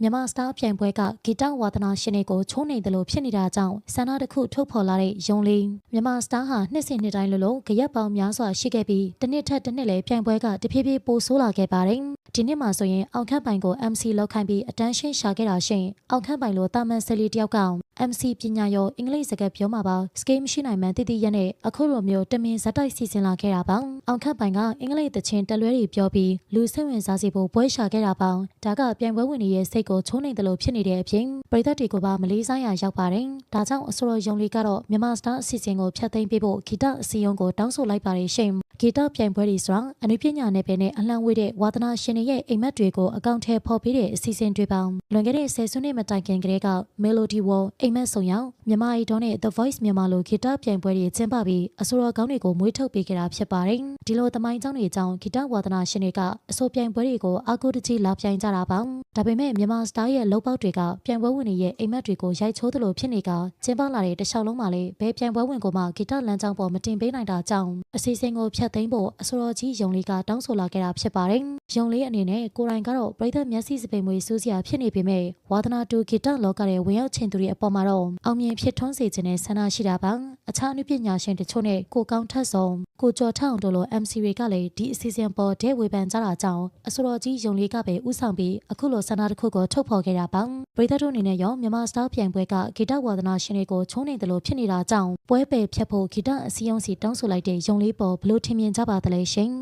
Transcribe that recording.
မြန်မာစတားပြိုင်ပွဲကဂီတဝါသနာရှင်တွေကိုချိုးနေတယ်လို့ဖြစ်နေတာကြောင့်ဆန္ဒတစ်ခုထုတ်ဖော်လာတဲ့ယုံလေးမြန်မာစတားဟာနှစ်စဉ်နှစ်တိုင်းလိုကြရက်ပေါင်းများစွာရှိခဲ့ပြီးတစ်နှစ်ထက်တစ်နှစ်လည်းပြိုင်ပွဲကတဖြည်းဖြည်းပိုဆိုးလာခဲ့ပါတယ်ဒီနှစ်မှာဆိုရင်အောက်ခန့်ပိုင်ကို MC လောက်ခိုင်းပြီးအတန်းရှင်းရှာခဲ့တာရှင်အောက်ခန့်ပိုင်လိုတာမန်ဆယ်လီတယောက်က MC ပညာရောအင်္ဂလိပ်စကားပြောမှာပါစကေးမရှိနိုင်မှန်းတည်တည်ရက်နဲ့အခုလိုမျိုးတမင်ဇက်တိုက်စီစဉ်လာခဲ့တာပါအောက်ခန့်ပိုင်ကအင်္ဂလိပ်သချင်းတလွဲတွေပြောပြီးလူစိတ်ဝင်စားစေဖို့ပွဲရှာခဲ့တာပါဒါကပြိုင်ပွဲဝင်တွေရဲ့စိတ်ကိုချိုးနေတယ်လို့ဖြစ်နေတဲ့အပြင်ပရိသတ်တွေကပါမလေးစားရရောက်ပါတယ်ဒါကြောင့်အစိုးရယုံလေးကတော့မြန်မာစတားအစီအစဉ်ကိုဖျက်သိမ်းပေးဖို့ဂီတအစည်းအရုံးကိုတောင်းဆိုလိုက်ပါတယ်ရှင်ဂီတပြိုင်ပွဲတွေဆိုတာအနုပညာနယ်ပယ်နဲ့အလှမ်းဝေးတဲ့ဝါသနာရှင်တွေရဲ့အိမ်မက်တွေကိုအကောင့်ထဲဖော်ပေးတဲ့အစီအစဉ်တွေပါလွန်ခဲ့တဲ့10စုနှစ်မတိုင်ခင်ကတည်းက Melody World အိမ်မက်ဆောင်ရောက်မြန်မာအီဒိုနဲ့ The Voice မြန်မာလိုဂီတပြိုင်ပွဲတွေကျင်းပပြီးအစိုးရကောင်းတွေကိုမွေးထုတ်ပေးခဲ့တာဖြစ်ပါတယ်ဒီလိုသမိုင်းကြောင်းတွေအကြောင်းဂီတဝါသနာရှင်တွေကအစိုးပြိုင်ပွဲတွေကိုအားကိုးတကြီးလာပြိုင်ကြတာပါဒါပေမဲ့မြန်မာစတားရဲ့လုပ်ပေါက်တွေကပြိုင်ပွဲဝင်တွေရဲ့အိမ်မက်တွေကိုရိုက်ချိုးသလိုဖြစ်နေကကျင်းပလာတဲ့တခြားလုံးမှာလည်းဘယ်ပြိုင်ပွဲဝင်ကိုမှဂီတလမ်းကြောင်းပေါ်မတင်ပေးနိုင်တာကြောင့်အစီအစဉ်ကိုဖျက်သိမ်းဖို့အစိုးရကြီးယုံလေးကတောင်းဆိုလာခဲ့တာဖြစ်ပါတယ်ယုံလေးအနေနဲ့ကိုယ်တိုင်ကတော့ပြည်သက်မျက်စိစပိန်မွေစူးစရာဖြစ်နေပေမဲ့ဝါသနာတူဂီတလောကရဲ့ဝင်ရောက်ခြင်းသူတွေအပေါ်မှာတော့အောင်မြင်ဖြစ်ထွန်းစေခြင်းနဲ့ဆန္ဒရှိတာပါအခြားအနုပညာရှင်တချို့နဲ့ကိုကောင်းထက်ဆောင်ကိုကျော်ထအောင်တို့လို MC တွေကလည်းဒီအစီအစဉ်ပေါ်တဲ့ဝေဖန်ကြတာကြောင့်အစိုးရကြီးယုံလေးကပဲဥဆောင်ပြီးအခုလိုဆန္ဒတစ်ခုကိုထုတ်ဖော်ခဲ့တာပါပြည်သက်တို့အနေနဲ့ရောမြန်မာစတားပြိုင်ပွဲကဂီတဝါသနာရှင်တွေကိုချုံးနေတယ်လို့ဖြစ်နေတာကြောင့်ပွဲပယ်ဖြတ်ဖို့ဂီတအစည်းအရုံးစီတောင်းဆိုလိုက်တဲ့ယုံလေးပေါ်ဘလို့ထင်မြင်ကြပါသလဲရှင်